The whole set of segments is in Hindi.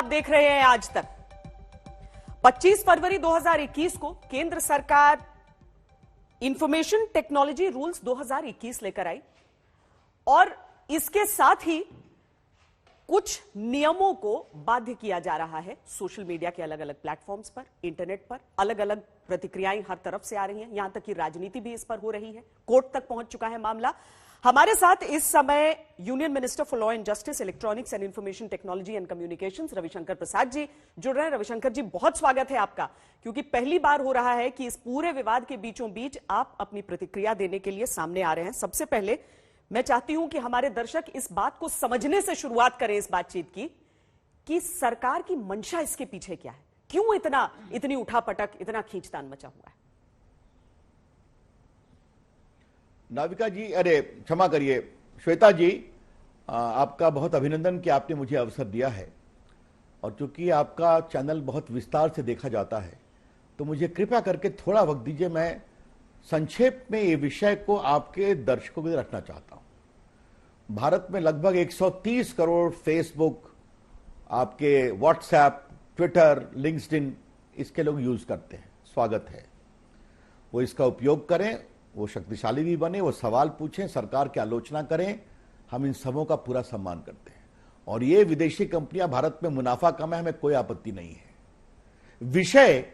देख रहे हैं आज तक। 25 फरवरी 2021 को केंद्र सरकार इंफॉर्मेशन टेक्नोलॉजी रूल्स 2021 लेकर आई और इसके साथ ही कुछ नियमों को बाध्य किया जा रहा है। सोशल मीडिया के अलग अलग प्लेटफॉर्म्स पर, इंटरनेट पर अलग अलग प्रतिक्रियाएं हर तरफ से आ रही हैं, यहां तक कि राजनीति भी इस पर हो रही है। कोर्ट तक पहुंच चुका है मामला। हमारे साथ इस समय union minister for law and justice, electronics and information technology and communications Ravishankar Prasad ji जुड़ रहे हैं। रविशंकर जी, बहुत स्वागत है आपका, क्योंकि पहली बार हो रहा है कि इस पूरे विवाद के बीचों बीच आप अपनी प्रतिक्रिया देने के लिए सामने आ रहे हैं। सबसे पहले मैं चाहती हूं कि हमारे दर्शक इस बात को समझने से शुरुआत करें इस बातचीत की कि सरकार की मंशा इसके पीछे क्या है, क्यों इतनी उठापटक, इतना खींचतान मचा हुआ है। नाविका जी, अरे क्षमा करिए श्वेता जी, आपका बहुत अभिनंदन कि आपने मुझे अवसर दिया है। और चूंकि आपका चैनल बहुत विस्तार से देखा जाता है तो मुझे कृपया करके थोड़ा वक्त दीजिए। मैं संक्षेप में ये विषय को आपके दर्शकों के लिए रखना चाहता हूं। भारत में लगभग 130 करोड़ फेसबुक, आपके व्हाट्सएप, ट्विटर, लिंक्डइन इसके लोग यूज करते हैं। स्वागत है, वो इसका उपयोग करें, वो शक्तिशाली भी बने, वो सवाल पूछें, सरकार की आलोचना करें। हम इन सबों का पूरा सम्मान करते हैं और ये विदेशी कंपनियां भारत में मुनाफा कमाएं, हमें कोई आपत्ति नहीं है। विषय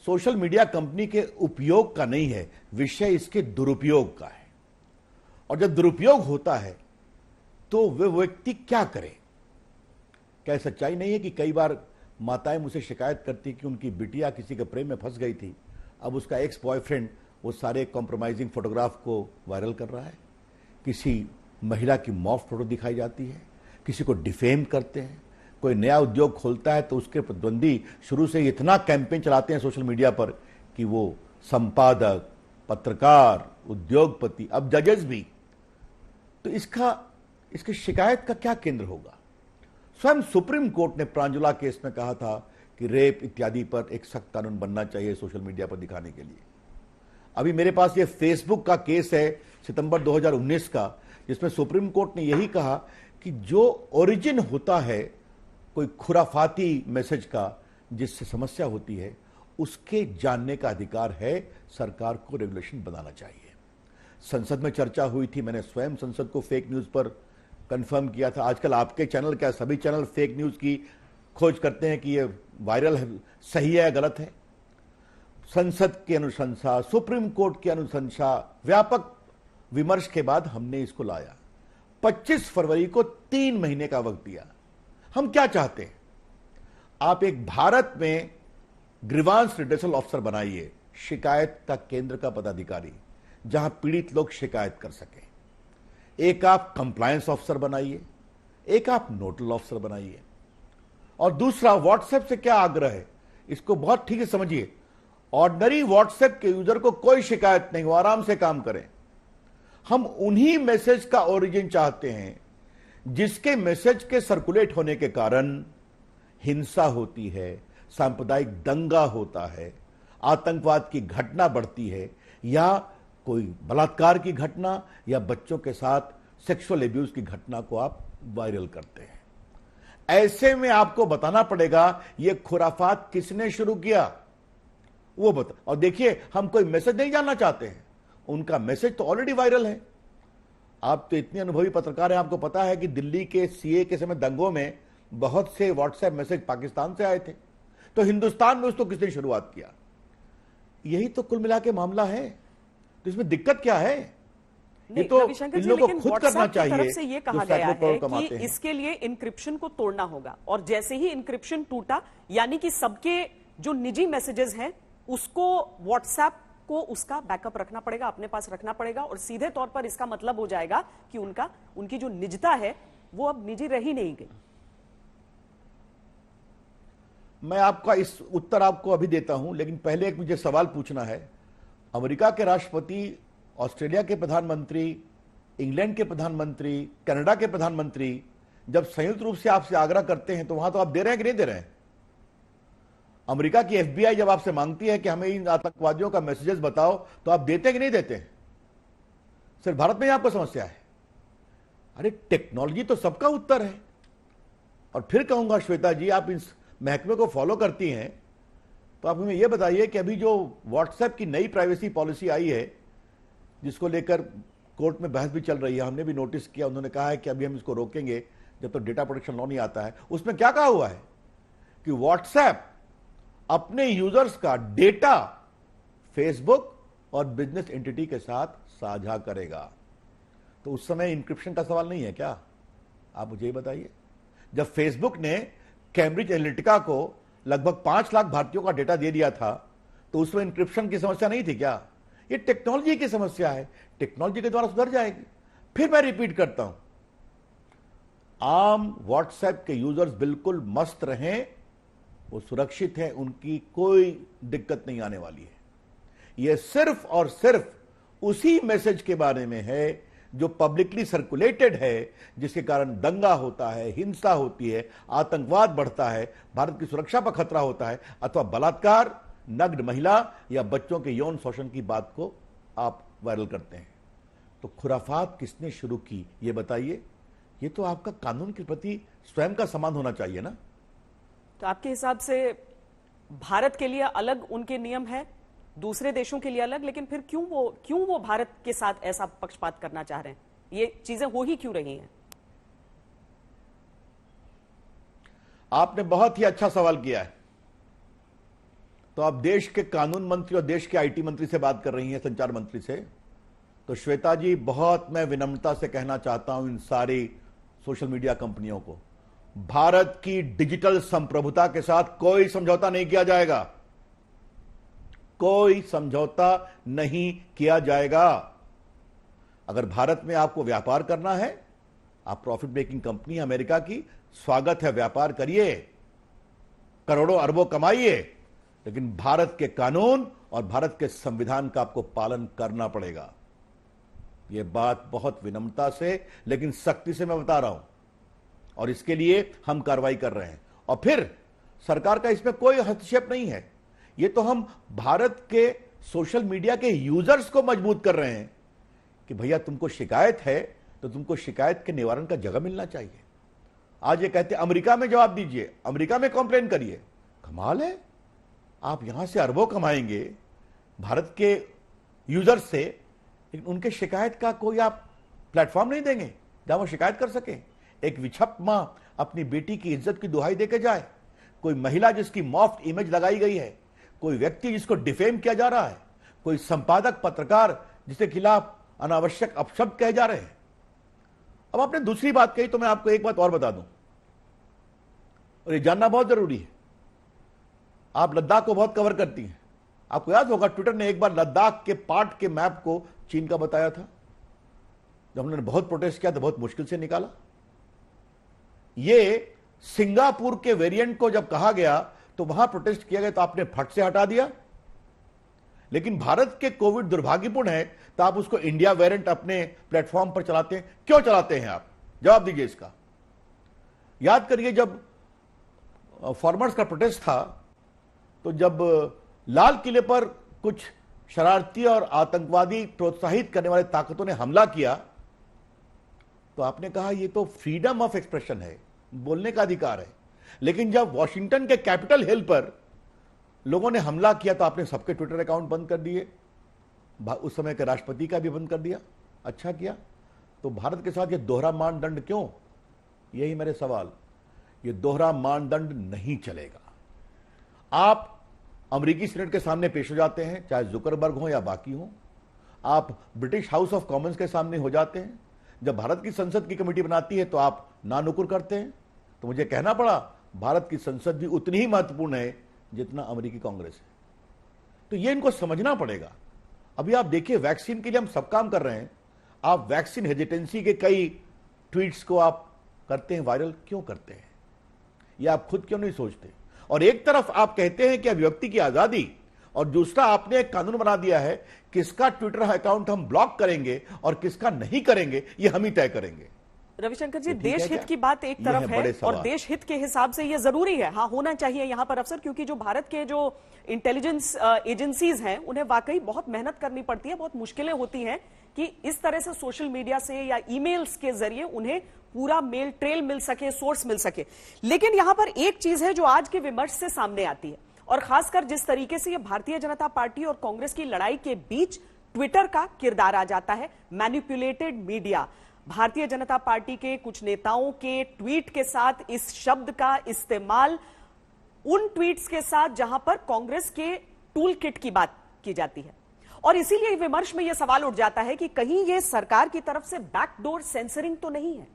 सोशल मीडिया कंपनी के उपयोग का नहीं है, विषय इसके दुरुपयोग का है। और जब दुरुपयोग होता है तो वे व्यक्ति क्या करे? क्या सच्चाई नहीं है कि कई बार माताएं मुझसे शिकायत करती कि उनकी बिटिया किसी के प्रेम में फंस गई थी, अब उसका एक्स बॉयफ्रेंड वो सारे कॉम्प्रोमाइजिंग फोटोग्राफ को वायरल कर रहा है, किसी महिला की मॉफ फोटो दिखाई जाती है, किसी को डिफेम करते हैं, कोई नया उद्योग खोलता है तो उसके प्रतिद्वंदी शुरू से इतना कैंपेन चलाते हैं सोशल मीडिया पर कि वो संपादक, पत्रकार, उद्योगपति, अब जजेस भी। तो इसकी शिकायत का क्या केंद्र होगा? स्वयं सुप्रीम कोर्ट ने प्रांजुला केस में कहा था कि रेप इत्यादि पर एक सख्त कानून बनना चाहिए सोशल मीडिया पर दिखाने के लिए। अभी मेरे पास ये फेसबुक का केस है सितंबर 2019 का, जिसमें सुप्रीम कोर्ट ने यही कहा कि जो ओरिजिन होता है कोई खुराफाती मैसेज का जिससे समस्या होती है, उसके जानने का अधिकार है, सरकार को रेगुलेशन बनाना चाहिए। संसद में चर्चा हुई थी, मैंने स्वयं संसद को फेक न्यूज पर कंफर्म किया था। आजकल आपके चैनल, क्या सभी चैनल फेक न्यूज की खोज करते हैं कि ये वायरल है, सही है या गलत है? संसद की अनुशंसा, सुप्रीम कोर्ट की अनुशंसा, व्यापक विमर्श के बाद हमने इसको लाया। 25 फरवरी को 3 महीने का वक्त दिया। हम क्या चाहते हैं? आप एक भारत में ग्रीवांस रिड्रेसल ऑफिसर बनाइए, शिकायत का केंद्र का पदाधिकारी, जहां पीड़ित लोग शिकायत कर सकें। एक आप कंप्लायंस ऑफिसर बनाइए, एक आप नोडल ऑफिसर बनाइए। और दूसरा, व्हाट्सएप से क्या आग्रह है, इसको बहुत ठीक से समझिए। ऑर्डिनरी व्हाट्सएप के यूजर को कोई शिकायत नहीं, वो आराम से काम करें। हम उन्हीं मैसेज का ओरिजिन चाहते हैं जिसके मैसेज के सर्कुलेट होने के कारण हिंसा होती है, सांप्रदायिक दंगा होता है, आतंकवाद की घटना बढ़ती है, या कोई बलात्कार की घटना या बच्चों के साथ सेक्सुअल एब्यूज की घटना को आप वायरल करते हैं। ऐसे में आपको बताना पड़ेगा यह खुराफात किसने शुरू किया, वो बता। और देखिए, हम कोई मैसेज नहीं जानना चाहते हैं, उनका मैसेज तो ऑलरेडी वायरल है। आप तो इतने अनुभवी पत्रकार हैं, आपको पता है कि दिल्ली के सीए के समय दंगों में बहुत से व्हाट्सएप मैसेज पाकिस्तान से आए थे, तो हिंदुस्तान में उसको किसने शुरुआत किया? यही तो कुल मिला के मामला है। तो इसमें दिक्कत क्या है? ये तो इन लोगों को खुद करना चाहिए। तरफ से ये कहा गया है कि इसके लिए इंक्रिप्शन को तोड़ना होगा, और जैसे ही इंक्रिप्शन टूटा, यानी कि सबके जो निजी मैसेजेस हैं उसको व्हाट्सएप को उसका बैकअप रखना पड़ेगा, अपने पास रखना पड़ेगा, और सीधे तौर पर इसका मतलब हो जाएगा कि उनकी जो निजता है वो अब निजी रही नहीं गई। मैं आपका इस उत्तर आपको अभी देता हूं, लेकिन पहले एक मुझे सवाल पूछना है। अमेरिका के राष्ट्रपति, ऑस्ट्रेलिया के प्रधानमंत्री, इंग्लैंड के प्रधानमंत्री, कनाडा के प्रधानमंत्री जब संयुक्त रूप से आपसे आग्रह करते हैं तो वहां तो आप दे रहे हैं कि नहीं दे रहे हैं? अमेरिका की एफबीआई जब आपसे मांगती है कि हमें इन आतंकवादियों का मैसेजेस बताओ, तो आप देते हैं कि नहीं देते? सिर्फ भारत में ही आपको समस्या है? अरे टेक्नोलॉजी तो सबका उत्तर है। और फिर कहूंगा श्वेता जी, आप इस महकमे को फॉलो करती हैं, तो आप हमें यह बताइए कि अभी जो व्हाट्सएप की नई प्राइवेसी पॉलिसी आई है, जिसको लेकर कोर्ट में बहस भी चल रही है, हमने भी नोटिस किया, उन्होंने कहा है कि अभी हम इसको रोकेंगे जब तक डेटा प्रोटेक्शन लॉ नहीं आता है। उसमें क्या कहा हुआ है कि व्हाट्सएप अपने यूजर्स का डेटा फेसबुक और बिजनेस एंटिटी के साथ साझा करेगा। तो उस समय इंक्रिप्शन का सवाल नहीं है क्या? आप मुझे ये बताइए। जब फेसबुक ने कैम्ब्रिज एनालिटिका को लगभग 5 लाख भारतीयों का डेटा दे दिया था, तो उसमें इंक्रिप्शन की समस्या नहीं थी क्या? ये टेक्नोलॉजी की समस्या है, टेक्नोलॉजी के द्वारा सुधर जाएगी। फिर मैं रिपीट करता हूं, आम व्हाट्सएप के यूजर्स बिल्कुल मस्त रहें, वो सुरक्षित है, उनकी कोई दिक्कत नहीं आने वाली है। यह सिर्फ और सिर्फ उसी मैसेज के बारे में है जो पब्लिकली सर्कुलेटेड है, जिसके कारण दंगा होता है, हिंसा होती है, आतंकवाद बढ़ता है, भारत की सुरक्षा पर खतरा होता है, अथवा बलात्कार, नग्न महिला या बच्चों के यौन शोषण की बात को आप वायरल करते हैं। तो खुराफात किसने शुरू की, ये बताइए। ये तो आपका कानून के प्रति स्वयं का सम्मान होना चाहिए ना। तो आपके हिसाब से भारत के लिए अलग उनके नियम है, दूसरे देशों के लिए अलग, लेकिन फिर क्यों वो भारत के साथ ऐसा पक्षपात करना चाह रहे हैं? ये चीजें हो ही क्यों रही हैं? आपने बहुत ही अच्छा सवाल किया है। तो आप देश के कानून मंत्री और देश के आईटी मंत्री से बात कर रही हैं, संचार मंत्री से। तो श्वेता जी, बहुत मैं विनम्रता से कहना चाहता हूं इन सारी सोशल मीडिया कंपनियों को, भारत की डिजिटल संप्रभुता के साथ कोई समझौता नहीं किया जाएगा, कोई समझौता नहीं किया जाएगा। अगर भारत में आपको व्यापार करना है, आप प्रॉफिट मेकिंग कंपनी अमेरिका की, स्वागत है, व्यापार करिए, करोड़ों अरबों कमाइए, लेकिन भारत के कानून और भारत के संविधान का आपको पालन करना पड़ेगा। यह बात बहुत विनम्रता से लेकिन सख्ती से मैं बता रहा हूं, और इसके लिए हम कार्रवाई कर रहे हैं। और फिर सरकार का इसमें कोई हस्तक्षेप नहीं है। ये तो हम भारत के सोशल मीडिया के यूजर्स को मजबूत कर रहे हैं कि भैया तुमको शिकायत है तो तुमको शिकायत के निवारण का जगह मिलना चाहिए। आज ये कहते हैं अमेरिका में जवाब दीजिए, अमेरिका में कंप्लेन करिए। कमाल है, आप यहां से अरबों कमाएंगे भारत के यूजर्स से, लेकिन उनके शिकायत का कोई आप प्लेटफॉर्म नहीं देंगे जहां वो शिकायत कर सके। एक विछप मां अपनी बेटी की इज्जत की दुहाई देके जाए, कोई महिला जिसकी मॉफ्ट इमेज लगाई गई है, कोई व्यक्ति जिसको डिफेम किया जा रहा है, कोई संपादक पत्रकार जिसके खिलाफ अनावश्यक अपशब्द कहे जा रहे हैं। अब आपने दूसरी बात कही तो मैं आपको एक बात और बता दूं, और ये जानना बहुत जरूरी है। आप लद्दाख को बहुत कवर करती हैं। आपको याद होगा ट्विटर ने एक बार लद्दाख के पार्ट के मैप को चीन का बताया था। जब उन्होंने बहुत प्रोटेस्ट किया तो बहुत मुश्किल से निकाला। ये सिंगापुर के वेरिएंट को जब कहा गया तो वहां प्रोटेस्ट किया गया तो आपने फट से हटा दिया। लेकिन भारत के कोविड दुर्भाग्यपूर्ण है तो आप उसको इंडिया वेरिएंट अपने प्लेटफॉर्म पर चलाते हैं। क्यों चलाते हैं आप? जवाब दीजिए इसका। याद करिए जब फार्मर्स का प्रोटेस्ट था तो जब लाल किले पर कुछ शरारती और आतंकवादी प्रोत्साहित करने वाले ताकतों ने हमला किया तो आपने कहा यह तो फ्रीडम ऑफ एक्सप्रेशन है, बोलने का अधिकार है। लेकिन जब वॉशिंगटन के कैपिटल हिल पर लोगों ने हमला किया तो आपने सबके ट्विटर अकाउंट बंद कर दिए, उस समय के राष्ट्रपति का भी बंद कर दिया। अच्छा किया। तो भारत के साथ ये दोहरा मानदंड क्यों? यही मेरे सवाल। ये दोहरा मानदंड नहीं चलेगा। आप अमेरिकी सीनेट के सामने पेश हो जाते हैं, चाहे जुकरबर्ग हो या बाकी हो। आप ब्रिटिश हाउस ऑफ कॉमन्स के सामने हो जाते हैं। जब भारत की संसद की कमेटी बनाती है तो आप नानुकुर करते हैं। तो मुझे कहना पड़ा भारत की संसद भी उतनी ही महत्वपूर्ण है जितना अमेरिकी कांग्रेस है। तो ये इनको समझना पड़ेगा। अभी आप देखिए, वैक्सीन के लिए हम सब काम कर रहे हैं। आप वैक्सीन हेजिटेंसी के कई ट्वीट्स को आप करते हैं वायरल, क्यों करते हैं? ये आप खुद क्यों नहीं सोचते? और एक तरफ आप कहते हैं कि अभिव्यक्ति की आजादी, और दूसरा आपने एक कानून बना दिया है किसका ट्विटर अकाउंट हम ब्लॉक करेंगे और किसका नहीं करेंगे ये हम ही तय करेंगे। रविशंकर जी, देश हित की बात एक तरफ है और देश हित के हिसाब से ये जरूरी है, हाँ होना चाहिए यहां पर अफसर, क्योंकि जो भारत के जो इंटेलिजेंस एजेंसीज हैं उन्हें वाकई बहुत मेहनत करनी पड़ती है, बहुत मुश्किलें होती हैं कि इस तरह से सोशल मीडिया से या ईमेल्स के जरिए उन्हें पूरा मेल ट्रेल मिल सके, सोर्स मिल सके। लेकिन यहां पर एक चीज है जो आज के विमर्श से सामने आती है, और खासकर जिस तरीके से ये भारतीय जनता पार्टी और कांग्रेस की लड़ाई के बीच ट्विटर का किरदार आ जाता है, manipulated media. Bharatiya Janata party के कुछ नेताओं के ट्वीट के साथ इस शब्द का इस्तेमाल उन ट्वीट्स के साथ जहां पर कांग्रेस के टूल किट की बात की जाती है, और इसीलिए विमर्श में यह सवाल उठ जाता है कि कहीं यह सरकार की तरफ से बैकडोर सेंसरिंग तो नहीं है।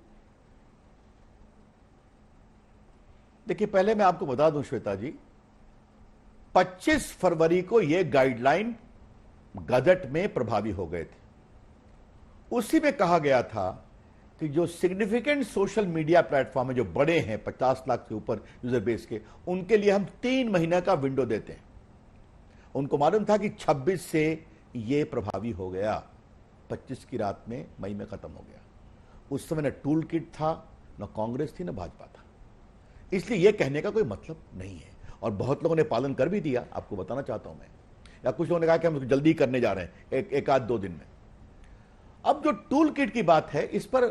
देखिए, पहले मैं आपको बता दूं श्वेता जी, 25 फरवरी को यह गाइडलाइन गजट में प्रभावी हो गए थे। उसी में कहा गया था कि जो सिग्निफिकेंट सोशल मीडिया प्लेटफॉर्म है, जो बड़े हैं 50 लाख से ऊपर यूजर बेस के, उनके लिए हम 3 महीने का विंडो देते हैं। उनको मालूम था कि 26 से यह प्रभावी हो गया, 25 की रात में मई में खत्म हो गया। उस समय न टूल किट था, न कांग्रेस थी, न भाजपा था, इसलिए यह कहने का कोई मतलब नहीं है। और बहुत लोगों ने पालन कर भी दिया, आपको बताना चाहता हूं मैं। या कुछ लोगों ने कहा कि हम जल्दी करने जा रहे हैं, एक आध 2 दिन में। अब जो टूल किट की बात है, इस पर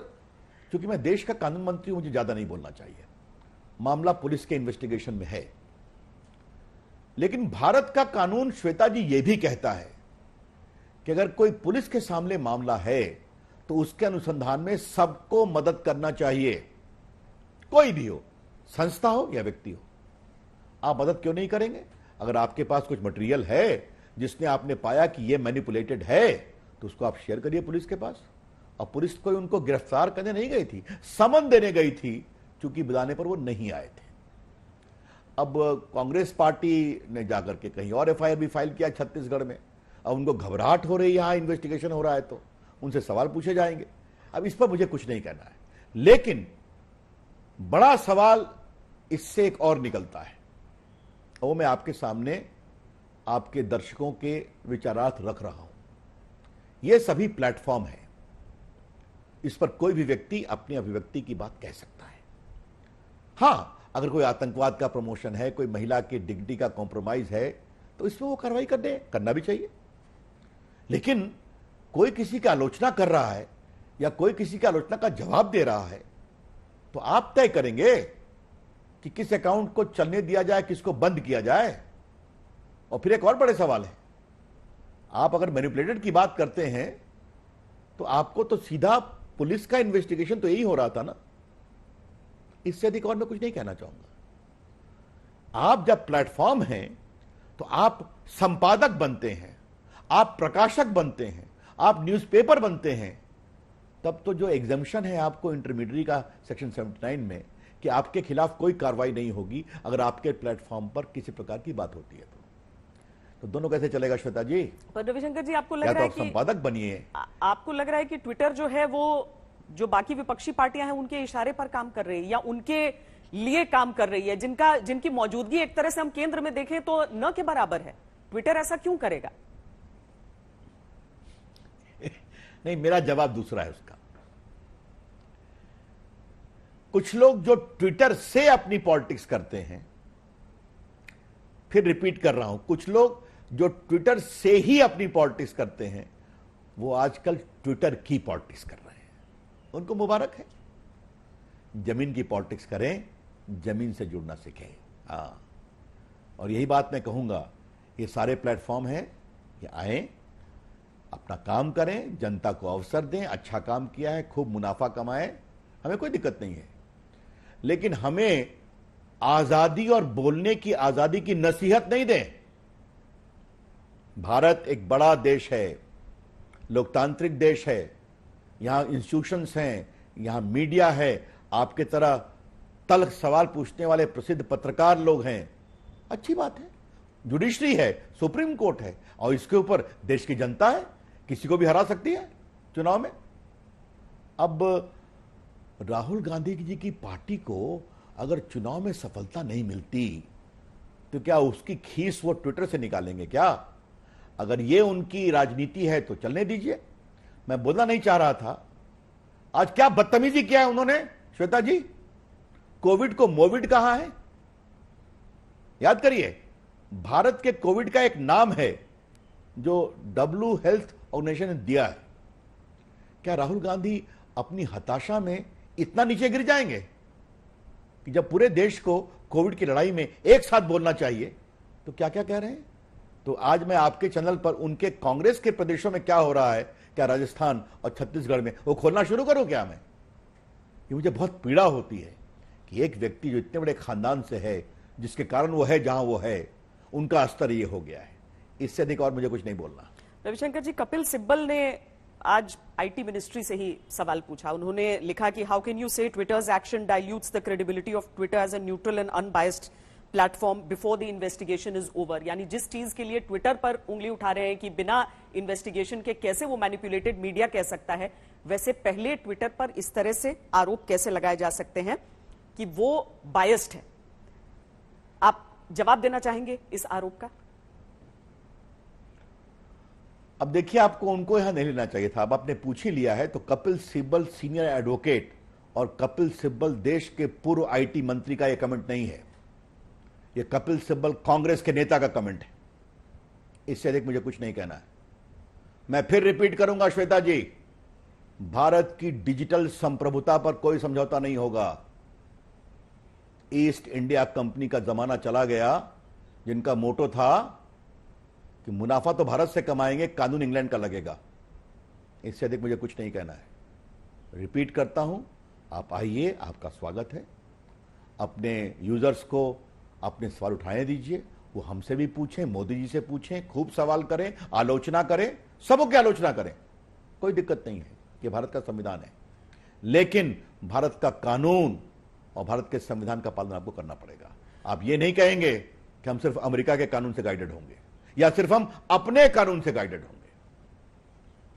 क्योंकि मैं देश का कानून मंत्री हूं, मुझे ज्यादा नहीं बोलना चाहिए। मामला पुलिस के इन्वेस्टिगेशन में है, लेकिन भारत का कानून श्वेता जी यह भी कहता है कि अगर कोई पुलिस के सामने मामला है तो उसके अनुसंधान में सबको मदद करना चाहिए, कोई भी हो, संस्था हो या व्यक्ति हो। आप मदद क्यों नहीं करेंगे? अगर आपके पास कुछ मटेरियल है जिसने आपने पाया कि यह मैनिपुलेटेड है, तो उसको आप शेयर करिए पुलिस के पास। और पुलिस कोई उनको गिरफ्तार करने नहीं गई थी, समन देने गई थी, क्योंकि बुलाने पर वो नहीं आए थे। अब कांग्रेस पार्टी ने जाकर के कहीं और एफआईआर भी फाइल किया छत्तीसगढ़ में। अब उनको घबराहट हो रही है, यहां इन्वेस्टिगेशन हो रहा है तो उनसे सवाल पूछे जाएंगे। अब इस पर मुझे कुछ नहीं कहना है, लेकिन बड़ा सवाल इससे एक और निकलता है, वो मैं आपके सामने आपके दर्शकों के विचारार्थ रख रहा हूं। ये सभी प्लेटफॉर्म है, इस पर कोई भी व्यक्ति अपनी अभिव्यक्ति की बात कह सकता है। हां, अगर कोई आतंकवाद का प्रमोशन है, कोई महिला की डिग्निटी का कॉम्प्रोमाइज है, तो इसमें वो कार्रवाई करना भी चाहिए। लेकिन कोई किसी की आलोचना कर रहा है या कोई किसी की आलोचना का जवाब दे रहा है, तो आप तय करेंगे कि किस अकाउंट को चलने दिया जाए, किसको बंद किया जाए। और फिर एक और बड़े सवाल है, आप अगर मैनिपुलेटेड की बात करते हैं तो आपको तो सीधा पुलिस का इन्वेस्टिगेशन तो यही हो रहा था ना। इससे अधिक और मैं कुछ नहीं कहना चाहूंगा। आप जब प्लेटफॉर्म हैं तो आप संपादक बनते हैं, आप प्रकाशक बनते हैं, आप न्यूज़पेपर बनते हैं, तब तो जो एग्जम्पशन है आपको इंटरमीडिएट का सेक्शन 79 में कि आपके खिलाफ कोई कार्रवाई नहीं होगी अगर आपके प्लेटफॉर्म पर किसी प्रकार की बात होती है। तो दोनों कैसे चलेगा श्वेता जी? पर रविशंकर जी, आपको लग रहा है कि संपादक बनिए, आपको लग रहा है कि ट्विटर जो है वो जो बाकी विपक्षी पार्टियां हैं उनके इशारे पर काम कर रही है या उनके लिए काम कर रही है, जिनकी मौजूदगी एक तरह से हम केंद्र में देखें तो न के बराबर है। ट्विटर ऐसा क्यों करेगा? नहीं, मेरा जवाब दूसरा है उसका। कुछ लोग जो ट्विटर से अपनी पॉलिटिक्स करते हैं, फिर रिपीट कर रहा हूं, कुछ लोग जो ट्विटर से ही अपनी पॉलिटिक्स करते हैं, वो आजकल ट्विटर की पॉलिटिक्स कर रहे हैं। उनको मुबारक है। जमीन की पॉलिटिक्स करें, जमीन से जुड़ना सीखें। और यही बात मैं कहूंगा, ये सारे प्लेटफॉर्म हैं, ये आए, अपना काम करें, जनता को अवसर दें। अच्छा काम किया है, खूब मुनाफा कमाएं, हमें कोई दिक्कत नहीं है। लेकिन हमें आजादी और बोलने की आजादी की नसीहत नहीं दें। भारत एक बड़ा देश है, लोकतांत्रिक देश है, यहां इंस्टीट्यूशंस हैं, यहां मीडिया है, आपके तरह तल्ख सवाल पूछने वाले प्रसिद्ध पत्रकार लोग हैं, अच्छी बात है। जुडिशरी है, सुप्रीम कोर्ट है, और इसके ऊपर देश की जनता है, किसी को भी हरा सकती है चुनाव में। अब राहुल गांधी जी की पार्टी को अगर चुनाव में सफलता नहीं मिलती तो क्या उसकी खीस वो ट्विटर से निकालेंगे क्या? अगर ये उनकी राजनीति है तो चलने दीजिए। मैं बोलना नहीं चाह रहा था। आज क्या बदतमीजी किया है उन्होंने श्वेता जी? कोविड को मोविड कहा है। याद करिए, भारत के कोविड का एक नाम है जो WHO हेल्थ ऑर्गेनाइजेशन ने दिया है। क्या राहुल गांधी अपनी हताशा में इतना नीचे गिर जाएंगे कि जब पूरे देश को कोविड की लड़ाई में एक साथ बोलना चाहिए तो क्या क्या कह रहे हैं। तो आज मैं आपके चैनल पर उनके कांग्रेस के प्रदेशों में क्या हो रहा है, क्या राजस्थान और छत्तीसगढ़ में, वो खोलना शुरू करूं क्या मैं? ये मुझे बहुत पीड़ा होती है कि एक व्यक्ति जो इतने बड़े खानदान से है, जिसके कारण वो है जहां वो है, उनका स्तर ये हो गया है। इससे अधिक और मुझे कुछ नहीं बोलना। रविशंकर जी, कपिल सिब्बल ने आज आईटी मिनिस्ट्री से ही सवाल पूछा। उन्होंने लिखा कि how can you say Twitter's action dilutes the credibility of Twitter as a neutral and unbiased platform before the investigation is over. यानी जिस चीज के लिए ट्विटर पर उंगली उठा रहे हैं कि बिना इन्वेस्टिगेशन के कैसे वो मैनिपुलेटेड मीडिया कह सकता है, वैसे पहले ट्विटर पर इस तरह से आरोप कैसे लगाए जा सकते हैं कि वो बायस्ड है। आप जवाब देना चाहेंगे इस आरोप का? अब देखिए, आपको उनको यहां नहीं लेना चाहिए था। अब आपने पूछ ही लिया है तो कपिल सिब्बल सीनियर एडवोकेट और कपिल सिब्बल देश के पूर्व आईटी मंत्री का यह कमेंट नहीं है। यह कपिल सिब्बल कांग्रेस के नेता का कमेंट है। इससे अधिक मुझे कुछ नहीं कहना है। मैं फिर रिपीट करूंगा श्वेता जी, भारत की डिजिटल संप्रभुता पर कोई समझौता नहीं होगा। ईस्ट इंडिया कंपनी का जमाना चला गया, जिनका मोटो था कि मुनाफा तो भारत से कमाएंगे, कानून इंग्लैंड का लगेगा। इससे अधिक मुझे कुछ नहीं कहना है। रिपीट करता हूं, आप आइए, आपका स्वागत है। अपने यूजर्स को अपने सवाल उठाने दीजिए, वो हमसे भी पूछें, मोदी जी से पूछें, खूब सवाल करें, आलोचना करें, सबों की आलोचना करें, कोई दिक्कत नहीं है। कि भारत का संविधान है, लेकिन भारत का कानून और भारत के संविधान का पालन आपको करना पड़ेगा। आप ये नहीं कहेंगे कि हम सिर्फ अमेरिका के कानून से गाइडेड होंगे या सिर्फ हम अपने कानून से गाइडेड होंगे।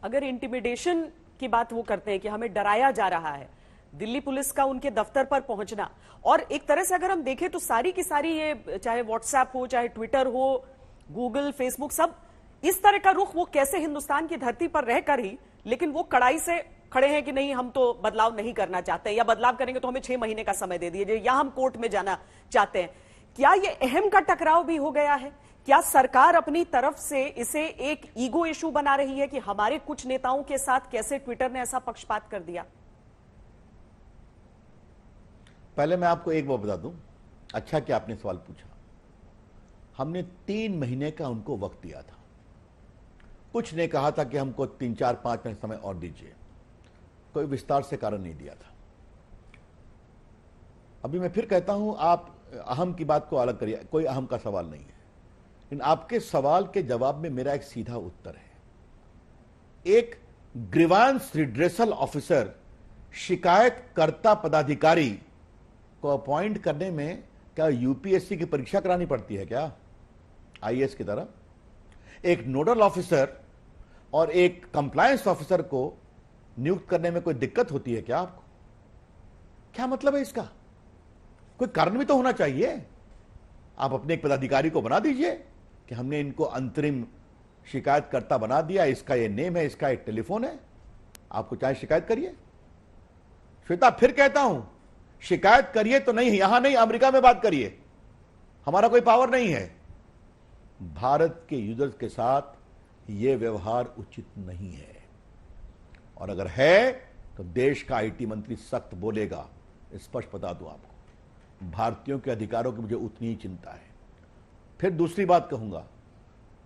अगर इंटिमिडेशन की बात वो करते हैं कि हमें डराया जा रहा है, दिल्ली पुलिस का उनके दफ्तर पर पहुंचना, और एक तरह से अगर हम देखें तो सारी की सारी ये चाहे व्हाट्सएप हो, चाहे ट्विटर हो, गूगल, फेसबुक, सब इस तरह का रुख वो कैसे हिंदुस्तान की धरती पर रहकर ही, लेकिन वो कड़ाई से खड़े हैं कि नहीं, हम तो बदलाव नहीं करना चाहते, या बदलाव करेंगे तो हमें 6 महीने का समय दे दीजिए, या हम कोर्ट में जाना चाहते हैं। क्या ये अहम का टकराव भी हो गया है? क्या सरकार अपनी तरफ से इसे एक ईगो इशू बना रही है कि हमारे कुछ नेताओं के साथ कैसे ट्विटर ने ऐसा पक्षपात कर दिया? पहले मैं आपको एक बात बता दूं, अच्छा कि आपने सवाल पूछा। हमने 3 महीने का उनको वक्त दिया था। कुछ ने कहा था कि हमको 3, 4, 5 महीने समय और दीजिए, कोई विस्तार से कारण नहीं दिया था। अभी मैं फिर कहता हूं, आप अहम की बात को अलग करिए, कोई अहम का सवाल नहीं है, लेकिन आपके सवाल के जवाब में मेरा एक सीधा उत्तर है। एक ग्रीवांस रिड्रेसल ऑफिसर, शिकायतकर्ता पदाधिकारी को अपॉइंट करने में क्या यूपीएससी की परीक्षा करानी पड़ती है क्या, आईएएस की तरह? एक नोडल ऑफिसर और एक कंप्लायंस ऑफिसर को नियुक्त करने में कोई दिक्कत होती है क्या आपको? क्या मतलब है इसका? कोई कारण भी तो होना चाहिए। आप अपने एक पदाधिकारी को बना दीजिए कि हमने इनको अंतरिम शिकायतकर्ता बना दिया, इसका ये नेम है, इसका एक टेलीफोन है, आपको चाहे शिकायत करिए। श्वेता, फिर कहता हूं, शिकायत करिए तो नहीं, यहां नहीं, अमेरिका में बात करिए, हमारा कोई पावर नहीं है। भारत के यूजर्स के साथ यह व्यवहार उचित नहीं है, और अगर है तो देश का आईटी मंत्री सख्त बोलेगा। स्पष्ट बता दूं आपको, भारतीयों के अधिकारों की मुझे उतनी ही चिंता है। फिर दूसरी बात कहूंगा,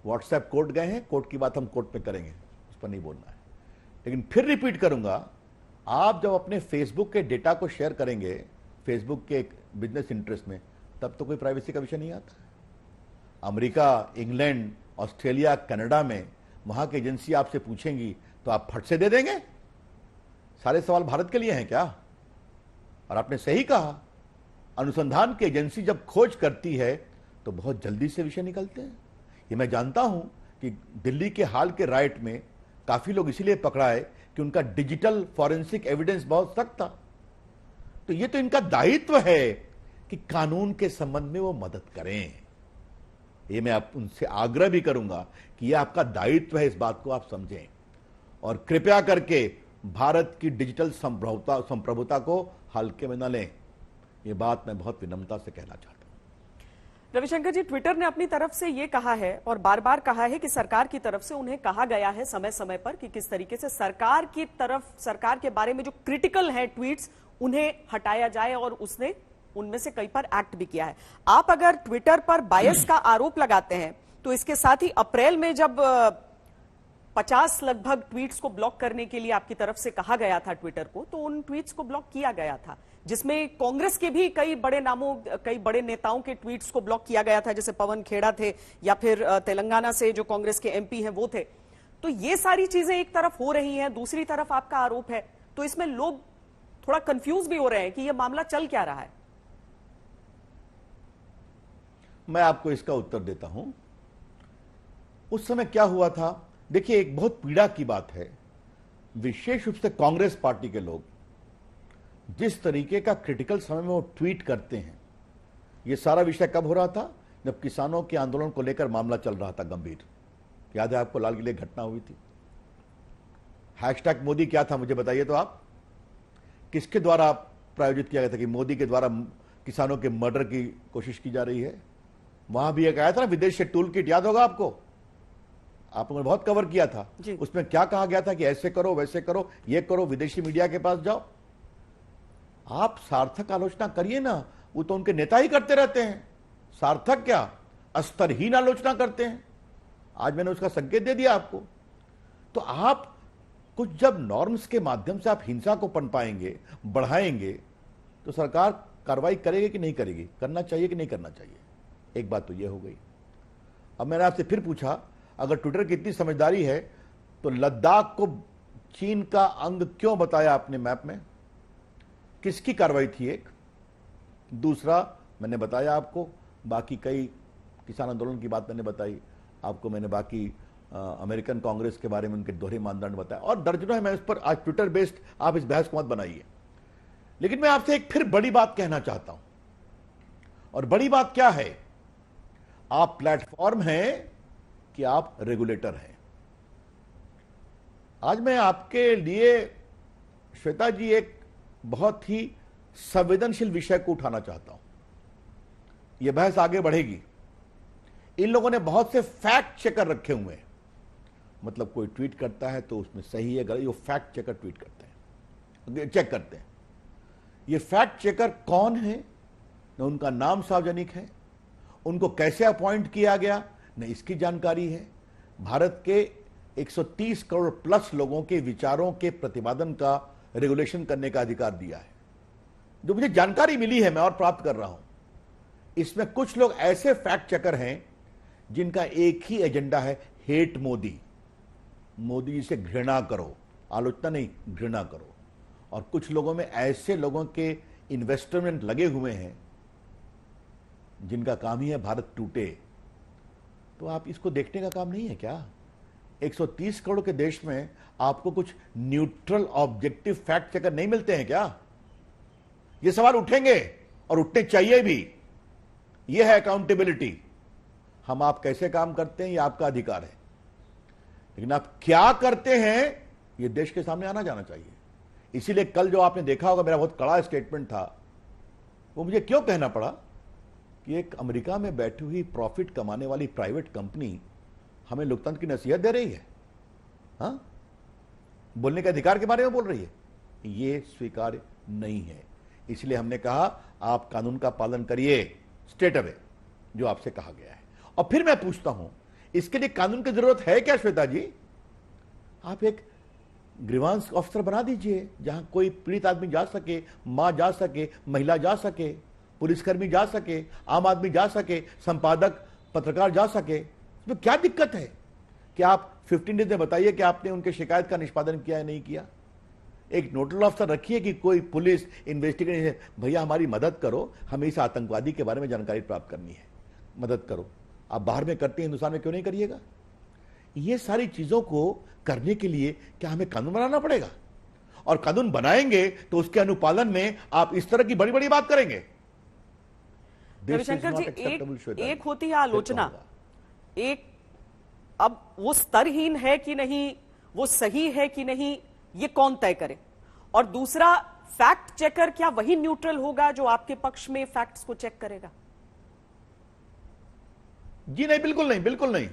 व्हाट्सएप कोर्ट गए हैं, कोर्ट की बात हम कोर्ट में करेंगे, उस पर नहीं बोलना है। लेकिन फिर रिपीट करूंगा, आप जब अपने फेसबुक के डेटा को शेयर करेंगे फेसबुक के एक बिजनेस इंटरेस्ट में, तब तो कोई प्राइवेसी का विषय नहीं आता। अमेरिका, इंग्लैंड, ऑस्ट्रेलिया, कनाडा में वहां की एजेंसी आपसे पूछेंगी तो आप फट से दे देंगे? सारे सवाल भारत के लिए हैं क्या? और आपने सही कहा, अनुसंधान की एजेंसी जब खोज करती है तो बहुत जल्दी से विषय निकलते हैं। ये मैं जानता हूं कि दिल्ली के हाल के राइट में काफी लोग इसीलिए पकड़ाए कि उनका डिजिटल फॉरेंसिक एविडेंस बहुत सख्त था। तो ये तो इनका दायित्व है कि कानून के संबंध में वो मदद करें। ये मैं आप उनसे आग्रह भी करूंगा कि यह आपका दायित्व है, इस बात को आप समझें, और कृपया करके भारत की डिजिटल संप्रभुता को हल्के में न लें। यह बात मैं बहुत विनम्रता से कहना चाहता हूं। रविशंकर जी, ट्विटर ने अपनी तरफ से यह कहा है और बार बार कहा है कि सरकार की तरफ से उन्हें कहा गया है समय समय पर कि किस तरीके से सरकार की तरफ, सरकार के बारे में जो क्रिटिकल है ट्वीट्स, उन्हें हटाया जाए, और उसने उनमें से कई पर एक्ट भी किया है। आप अगर ट्विटर पर बायस का आरोप लगाते हैं तो इसके साथ ही अप्रैल में जब 50 लगभग ट्वीट्स को ब्लॉक करने के लिए आपकी तरफ से कहा गया था ट्विटर को, तो उन ट्वीट्स को ब्लॉक किया गया था, जिसमें कांग्रेस के भी कई बड़े नामों, कई बड़े नेताओं के ट्वीट्स को ब्लॉक किया गया था, जैसे पवन खेड़ा थे या फिर तेलंगाना से जो कांग्रेस के एमपी हैं वो थे। तो ये सारी चीजें एक तरफ हो रही हैं, दूसरी तरफ आपका आरोप है, तो इसमें लोग थोड़ा कंफ्यूज भी हो रहे हैं कि ये मामला चल क्या रहा है। मैं आपको इसका उत्तर देता हूं। उस समय क्या हुआ था, देखिए एक बहुत पीड़ा की बात है, विशेष रूप से कांग्रेस पार्टी के लोग जिस तरीके का क्रिटिकल समय में वो ट्वीट करते हैं। ये सारा विषय कब हो रहा था, जब किसानों के आंदोलन को लेकर मामला चल रहा था गंभीर। याद है आपको, लाल किले घटना हुई थी। हैशटैग मोदी क्या था मुझे बताइए तो आप, किसके द्वारा प्रायोजित किया गया था कि मोदी के द्वारा किसानों के मर्डर की कोशिश की जा रही है। वहां भी एक आया था ना विदेश से टूल किट, याद होगा आपको, आप लोगों ने बहुत कवर किया था। उसमें क्या कहा गया था कि ऐसे करो वैसे करो, ये करो, विदेशी मीडिया के पास जाओ। आप सार्थक आलोचना करिए ना, वो तो उनके नेता ही करते रहते हैं। सार्थक क्या, अस्तरहीन आलोचना करते हैं। आज मैंने उसका संकेत दे दिया आपको। तो आप कुछ जब नॉर्म्स के माध्यम से आप हिंसा को पनपाएंगे, बढ़ाएंगे, तो सरकार कार्रवाई करेगी कि नहीं करेगी, करना चाहिए कि नहीं करना चाहिए। एक बात तो यह हो गई। अब मैंने आपसे फिर पूछा, अगर ट्विटर की इतनी समझदारी है तो लद्दाख को चीन का अंग क्यों बताया आपने मैप में, किसकी कार्रवाई थी एक। दूसरा मैंने बताया आपको, बाकी कई किसान आंदोलन की बात मैंने बताई आपको, मैंने बाकी अमेरिकन कांग्रेस के बारे में उनके दोहरे मानदंड बताया, और दर्जनों है। मैं उस पर आज ट्विटर बेस्ड, आप इस बहस को मत बनाइए। लेकिन मैं आपसे एक फिर बड़ी बात कहना चाहता हूं, और बड़ी बात क्या है, आप प्लेटफॉर्म हैं कि आप रेगुलेटर हैं। आज मैं आपके लिए श्वेता जी एक बहुत ही संवेदनशील विषय को उठाना चाहता हूं। यह बहस आगे बढ़ेगी। इन लोगों ने बहुत से फैक्ट चेकर रखे हुए हैं, मतलब कोई ट्वीट करता है तो उसमें सही है गलत, वो फैक्ट चेकर ट्वीट करते हैं, चेक करते हैं। ये फैक्ट चेकर कौन है, न उनका नाम सार्वजनिक है, उनको कैसे अपॉइंट किया गया न इसकी जानकारी है। भारत के 130 करोड़ प्लस लोगों के विचारों के प्रतिपादन का रेगुलेशन करने का अधिकार दिया है, जो मुझे जानकारी मिली है, मैं और प्राप्त कर रहा हूं। इसमें कुछ लोग ऐसे फैक्ट चेकर हैं जिनका एक ही एजेंडा है, हेट मोदी, मोदी जी से घृणा करो, आलोचना नहीं, घृणा करो। और कुछ लोगों में ऐसे लोगों के इन्वेस्टमेंट लगे हुए हैं जिनका काम ही है भारत टूटे। तो आप इसको देखने का काम नहीं है क्या? 130 करोड़ के देश में आपको कुछ न्यूट्रल ऑब्जेक्टिव फैक्ट चेकर नहीं मिलते हैं क्या? ये सवाल उठेंगे और उठने चाहिए भी। ये है अकाउंटेबिलिटी। हम आप कैसे काम करते हैं ये आपका अधिकार है, लेकिन आप क्या करते हैं ये देश के सामने आना जाना चाहिए। इसीलिए कल जो आपने देखा होगा, मेरा बहुत कड़ा स्टेटमेंट था, वो मुझे क्यों कहना पड़ा कि एक अमेरिका में बैठी हुई प्रॉफिट कमाने वाली प्राइवेट कंपनी हमें लोकतंत्र की नसीहत दे रही है, हाँ, बोलने के अधिकार के बारे में बोल रही है। ये स्वीकार्य नहीं है। इसलिए हमने कहा आप कानून का पालन करिए स्ट्रेट अवे, जो आपसे कहा गया है। और फिर मैं पूछता हूं, इसके लिए कानून की जरूरत है क्या श्वेता जी? आप एक ग्रीवांस ऑफिसर बना दीजिए, जहां कोई पीड़ित आदमी जा सके, मां जा सके, महिला जा सके, पुलिसकर्मी जा सके, आम आदमी जा सके, संपादक पत्रकार जा सके। तो क्या दिक्कत है कि आप 15 डेज में बताइए कि आपने उनके शिकायत का निष्पादन किया है नहीं किया। एक नोडल ऑफिसर रखिए कि कोई पुलिस इन्वेस्टिगेशन, भैया हमारी मदद करो, हमें इस आतंकवादी के बारे में जानकारी प्राप्त करनी है, मदद करो। आप बाहर में करते हैं, हिंदुस्तान में क्यों नहीं करिएगा? ये सारी चीजों को करने के लिए क्या हमें कानून बनाना पड़ेगा? और कानून बनाएंगे तो उसके अनुपालन में आप इस तरह की बड़ी बड़ी बात करेंगे। रविशंकर जी, एक होती है आलोचना, एक अब वो स्तरहीन है कि नहीं, वो सही है कि नहीं, ये कौन तय करे? और दूसरा, फैक्ट चेकर क्या वही न्यूट्रल होगा जो आपके पक्ष में फैक्ट्स को चेक करेगा? जी नहीं, बिल्कुल नहीं, बिल्कुल नहीं।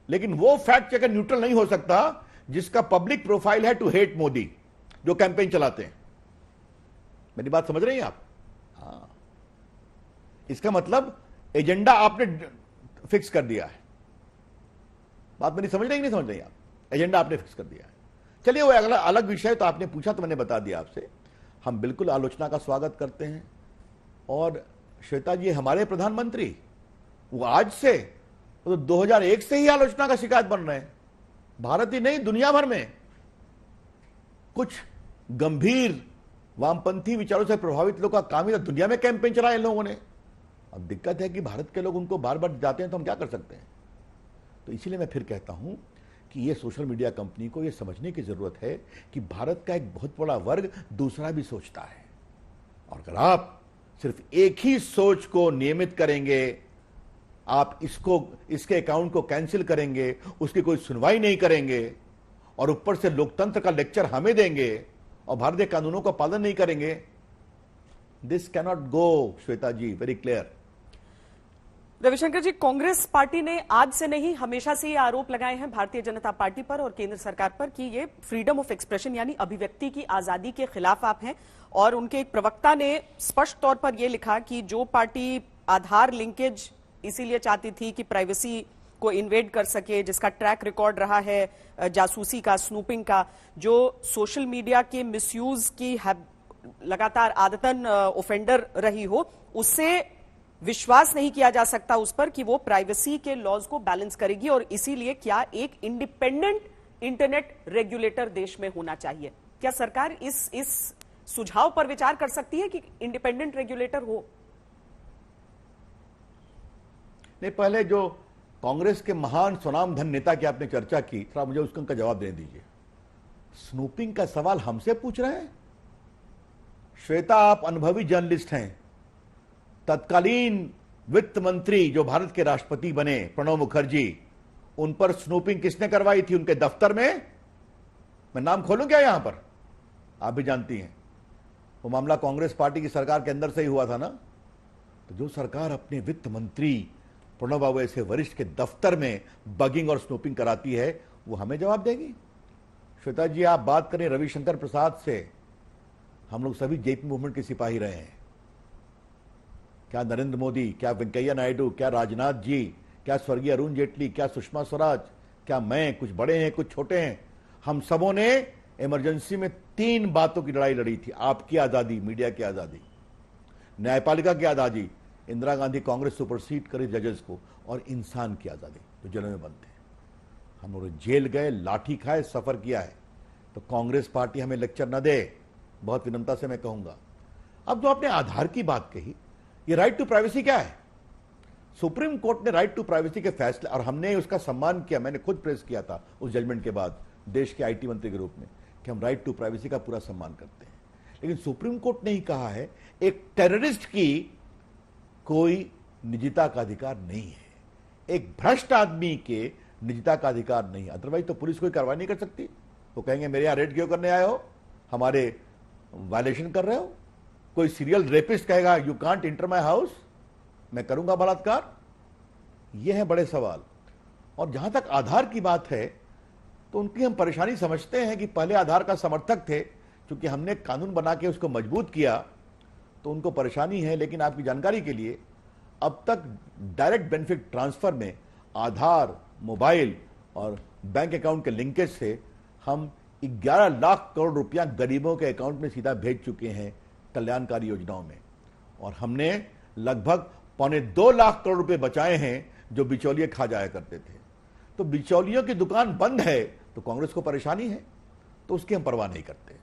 लेकिन वो फैक्ट चेकर न्यूट्रल नहीं हो सकता जिसका पब्लिक प्रोफाइल है टू हेट मोदी, जो कैंपेन चलाते हैं। मेरी बात समझ रही हैं आप? हाँ, इसका मतलब एजेंडा आपने फिक्स कर दिया है। बात मेरी समझ रही नहीं समझ रही आप? एजेंडा आपने फिक्स कर दिया है। चलिए वो अगला अलग विषय, तो आपने पूछा तो मैंने बता दिया आपसे। हम बिल्कुल आलोचना का स्वागत करते हैं। और श्वेता जी हमारे प्रधानमंत्री, वो आज से, वो तो 2001 से ही आलोचना का शिकायत बन रहे हैं। भारत ही नहीं, दुनिया भर में कुछ गंभीर वामपंथी विचारों से प्रभावित लोग का काम ही था। दुनिया में कैंपेन चलाया इन लोगों ने। अब दिक्कत है कि भारत के लोग उनको बार बार जाते हैं, तो हम क्या कर सकते हैं? तो इसीलिए मैं फिर कहता हूं कि ये सोशल मीडिया कंपनी को ये समझने की जरूरत है कि भारत का एक बहुत बड़ा वर्ग दूसरा भी सोचता है। और अगर आप सिर्फ एक ही सोच को नियमित करेंगे, आप इसके अकाउंट को कैंसिल करेंगे, उसकी कोई सुनवाई नहीं करेंगे, और ऊपर से लोकतंत्र का लेक्चर हमें देंगे और भारतीय कानूनों का पालन नहीं करेंगे, this cannot go. Shweta ji, very clear. Ravishankar ji, Congress party ने आज से नहीं, हमेशा से ये आरोप लगाए हैं भारतीय जनता पार्टी पर और केंद्र सरकार पर कि ये फ्रीडम ऑफ एक्सप्रेशन यानी अभिव्यक्ति की आजादी के खिलाफ आप हैं। और उनके एक प्रवक्ता ने स्पष्ट तौर पर यह लिखा कि जो पार्टी आधार लिंकेज इसीलिए चाहती थी कि प्राइवेसी को इन्वेड कर सके, जिसका ट्रैक रिकॉर्ड रहा है जासूसी का, स्नूपिंग का, जो सोशल मीडिया के मिसयूज की लगातार आदतन ऑफेंडर रही हो, उससे विश्वास नहीं किया जा सकता उस पर कि वो प्राइवेसी के लॉज को बैलेंस करेगी। और इसीलिए क्या एक इंडिपेंडेंट इंटरनेट रेगुलेटर देश में होना चाहिए? क्या सरकार इस सुझाव पर विचार कर सकती है कि इंडिपेंडेंट रेगुलेटर हो? नहीं, पहले जो कांग्रेस के महान स्वनामधन नेता की आपने चर्चा की, थोड़ा मुझे उसका जवाब देने दीजिए। स्नूपिंग का सवाल हमसे पूछ रहे हैं? श्वेता, आप अनुभवी जर्नलिस्ट हैं। तत्कालीन वित्त मंत्री जो भारत के राष्ट्रपति बने, प्रणब मुखर्जी, उन पर स्नूपिंग किसने करवाई थी उनके दफ्तर में? मैं नाम खोलूं क्या यहां पर? आप भी जानती हैं वो मामला कांग्रेस पार्टी की सरकार के अंदर से ही हुआ था ना। तो जो सरकार अपने वित्त मंत्री प्रणब बाबू ऐसे वरिष्ठ के दफ्तर में बगिंग और स्नूपिंग कराती है, वो हमें जवाब देगी? श्वेता जी, आप बात करें रविशंकर प्रसाद से। हम लोग सभी जेपी मूवमेंट के सिपाही रहे हैं। क्या नरेंद्र मोदी, क्या वेंकैया नायडू, क्या राजनाथ जी, क्या स्वर्गीय अरुण जेटली, क्या सुषमा स्वराज, क्या मैं, कुछ बड़े हैं कुछ छोटे हैं, हम सबों ने इमरजेंसी में 3 बातों की लड़ाई लड़ी थी। आपकी आजादी, मीडिया की आजादी, न्यायपालिका की आजादी, इंदिरा गांधी कांग्रेस सुपरसीड करे जजेस को, और इंसान की आजादी जो जेलों में बंद थे। हम लोग जेल गए, लाठी खाए, सफर किया है। तो कांग्रेस पार्टी हमें लेक्चर न दे, बहुत विनम्रता से मैं कहूंगा। अब जो आपने आधार की बात कही, ये राइट टू प्राइवेसी क्या है? सुप्रीम कोर्ट ने राइट टू प्राइवेसी के फैसले, और हमने उसका सम्मान किया, मैंने खुद प्रेस किया था उस जजमेंट के बाद देश के आईटी मंत्री के रूप में, कि हम राइट टू प्राइवेसी का पूरा सम्मान करते हैं। लेकिन सुप्रीम कोर्ट ने ही कहा है एक टेररिस्ट की कोई निजता का अधिकार नहीं है, एक भ्रष्ट आदमी के निजता का अधिकार नहीं है। अदरवाइज तो पुलिस कोई कार्रवाई नहीं कर सकती। वो कहेंगे मेरे यहां रेड क्यों करने आए हो, हमारे वायलेशन कर रहे हो। कोई सीरियल रेपिस्ट कहेगा you can't inter my house, मैं करूंगा बलात्कार। ये है बड़े सवाल। और जहां तक आधार की बात है, तो उनकी हम परेशानी समझते हैं कि पहले आधार का समर्थक थे, क्योंकि हमने कानून बना के उसको मजबूत किया, तो उनको परेशानी है। लेकिन आपकी जानकारी के लिए, अब तक डायरेक्ट बेनिफिट ट्रांसफर में आधार, मोबाइल और बैंक अकाउंट के लिंकेज से हम 11 लाख करोड़ रुपया गरीबों के अकाउंट में सीधा भेज चुके हैं कल्याणकारी योजनाओं में। और हमने लगभग 1.25 लाख करोड़ रुपए बचाए हैं जो बिचौलिए खा जाया करते थे। तो बिचौलियों की दुकान बंद है तो कांग्रेस को परेशानी है, तो उसकी हम परवाह नहीं करते।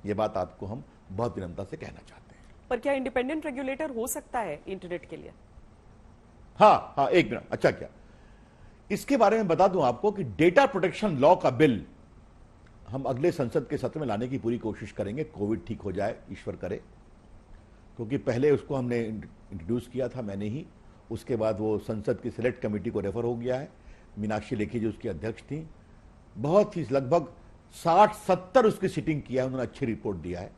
ये बात आपको हम बहुत विनम्रता से कहना चाहते हैं। पर क्या इंडिपेंडेंट रेगुलेटर हो सकता है इंटरनेट के लिए? हाँ, एक मिनट। अच्छा, क्या इसके बारे में बता दूं आपको कि डेटा प्रोटेक्शन लॉ का बिल हम अगले संसद के सत्र में लाने की पूरी कोशिश करेंगे। कोविड ठीक हो जाए, ईश्वर करे, क्योंकि पहले उसको हमने इंट्रोड्यूस किया था मैंने ही, उसके बाद वो संसद की सिलेक्ट कमेटी को रेफर हो गया है। मीनाक्षी लेखी जी उसकी अध्यक्ष थी, बहुत ही लगभग 60-70 उसकी सिटिंग किया है, उन्होंने अच्छी रिपोर्ट दिया है।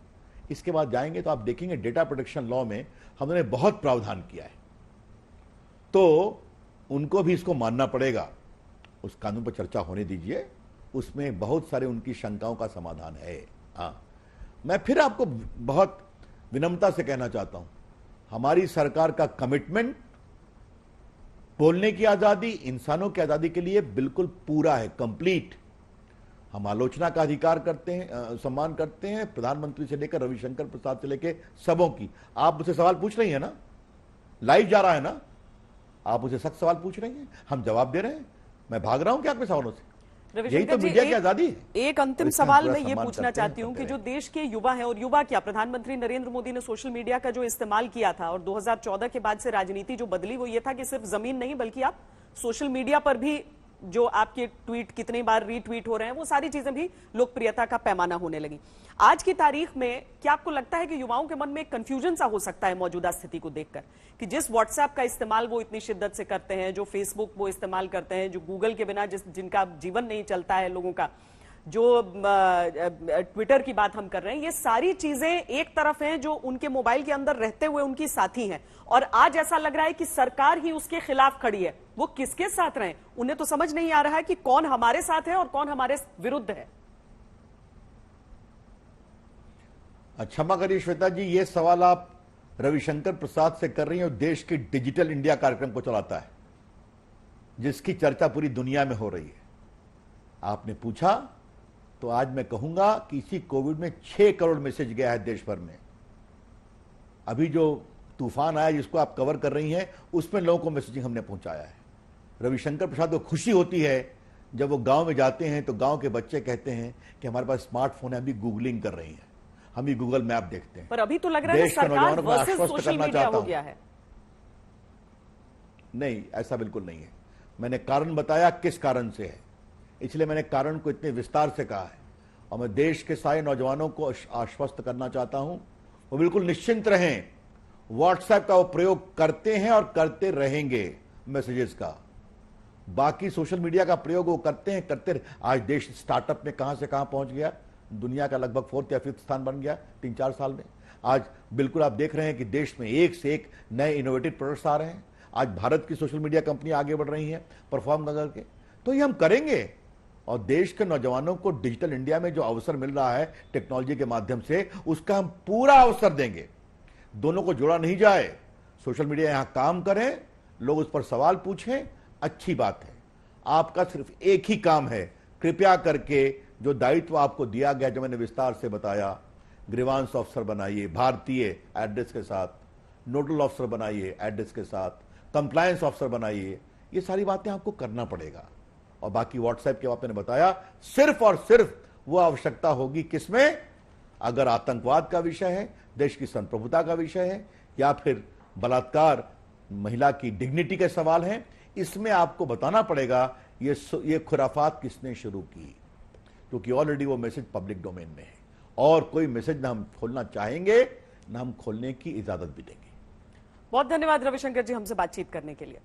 इसके बाद जाएंगे तो आप देखेंगे डेटा प्रोटेक्शन लॉ में हमने बहुत प्रावधान किया है, तो उनको भी इसको मानना पड़ेगा। उस कानून पर चर्चा होने दीजिए, उसमें बहुत सारे उनकी शंकाओं का समाधान है। हाँ, मैं फिर आपको बहुत विनम्रता से कहना चाहता हूं, हमारी सरकार का कमिटमेंट बोलने की आजादी, इंसानों की आजादी के लिए बिल्कुल पूरा है, कंप्लीट। हम आलोचना का अधिकार करते हैं, सम्मान करते हैं, प्रधानमंत्री से लेकर रविशंकर प्रसाद से लेकर सबों की। आप मुझसे सवाल पूछ रही हैं ना, लाइव जा रहा है ना, आप मुझे सख्त सवाल पूछ रही हैं, हम जवाब दे रहे हैं। मैं भाग रहा हूं क्या आपके सवालों से? यही तो मीडिया की आजादी है। एक अंतिम सवाल मैं ये पूछना चाहती हूं कि जो देश के युवा हैं, और युवा क्या, प्रधानमंत्री नरेंद्र मोदी ने सोशल मीडिया का जो इस्तेमाल किया था और 2014 के बाद से राजनीति जो बदली, वो ये था कि सिर्फ जमीन नहीं बल्कि आप सोशल मीडिया पर भी जो आपके ट्वीट कितनी बार रीट्वीट हो रहे हैं, वो सारी चीजें भी लोकप्रियता का पैमाना होने लगी। आज की तारीख में क्या आपको लगता है कि युवाओं के मन में एक कंफ्यूजन सा हो सकता है मौजूदा स्थिति को देखकर, कि जिस व्हाट्सएप का इस्तेमाल वो इतनी शिद्दत से करते हैं, जो फेसबुक वो इस्तेमाल करते हैं, जो गूगल के बिना जिनका जीवन नहीं चलता है लोगों का, जो ट्विटर की बात हम कर रहे हैं, ये सारी चीजें एक तरफ हैं जो उनके मोबाइल के अंदर रहते हुए उनकी साथी हैं, और आज ऐसा लग रहा है कि सरकार ही उसके खिलाफ खड़ी है। वो किसके साथ रहे, उन्हें तो समझ नहीं आ रहा है कि कौन हमारे साथ है और कौन हमारे विरुद्ध है। क्षमा करिए श्वेता जी, ये सवाल आप रविशंकर प्रसाद से कर रही हैं, देश की डिजिटल इंडिया कार्यक्रम को चलाता है, जिसकी चर्चा पूरी दुनिया में हो रही है। आपने पूछा तो आज मैं कहूंगा कि इसी कोविड में 6 करोड़ मैसेज गया है देश भर में। अभी जो तूफान आया जिसको आप कवर कर रही हैं, उसमें लोगों को मैसेजिंग हमने पहुंचाया है। रविशंकर प्रसाद को खुशी होती है जब वो गांव में जाते हैं तो गांव के बच्चे कहते हैं कि हमारे पास स्मार्टफोन है, हम भी गूगलिंग कर रही हैं, हम भी गूगल मैप देखते हैं। पर अभी तो लग रहा है सरकार वर्सेस सोशल मीडिया हो गया है। नहीं, ऐसा बिल्कुल नहीं है। मैंने कारण बताया किस कारण से है, इसलिए मैंने कारण को इतने विस्तार से कहा है। और मैं देश के सारे नौजवानों को आश्वस्त करना चाहता हूं, वो बिल्कुल निश्चिंत रहें। व्हाट्सएप का वो प्रयोग करते हैं और करते रहेंगे मैसेजेस का। बाकी सोशल मीडिया का प्रयोग वो करते हैं, आज देश स्टार्टअप में कहां से कहां पहुंच गया, दुनिया का लगभग 4th या 5th स्थान बन गया 3-4 साल में। आज बिल्कुल आप देख रहे हैं कि देश में एक से एक नए इनोवेटिव प्रोडक्ट्स आ रहे हैं। आज भारत की सोशल मीडिया कंपनी आगे बढ़ रही हैं परफॉर्म करके, तो ये हम करेंगे। और देश के नौजवानों को डिजिटल इंडिया में जो अवसर मिल रहा है टेक्नोलॉजी के माध्यम से, उसका हम पूरा अवसर देंगे। दोनों को जोड़ा नहीं जाए, सोशल मीडिया यहां काम करें, लोग उस पर सवाल पूछें, अच्छी बात है। आपका सिर्फ एक ही काम है, कृपया करके जो दायित्व आपको दिया गया, जो मैंने विस्तार से बताया, ग्रीवांस ऑफिसर बनाइए भारतीय एड्रेस के साथ, नोडल ऑफिसर बनाइए एड्रेस के साथ, कंप्लायंस ऑफिसर बनाइए, ये सारी बातें आपको करना पड़ेगा। और बाकी व्हाट्सएप के बात मैंने बताया, सिर्फ और सिर्फ वो आवश्यकता होगी किसमें, अगर आतंकवाद का विषय है, देश की संप्रभुता का विषय है, या फिर बलात्कार, महिला की डिग्निटी के सवाल हैं, इसमें आपको बताना पड़ेगा ये खुराफात किसने शुरू की, क्योंकि ऑलरेडी वो मैसेज पब्लिक डोमेन में है। और कोई मैसेज ना हम खोलना चाहेंगे, ना हम खोलने की इजाजत भी देंगे। बहुत धन्यवाद रविशंकर जी हमसे बातचीत करने के लिए।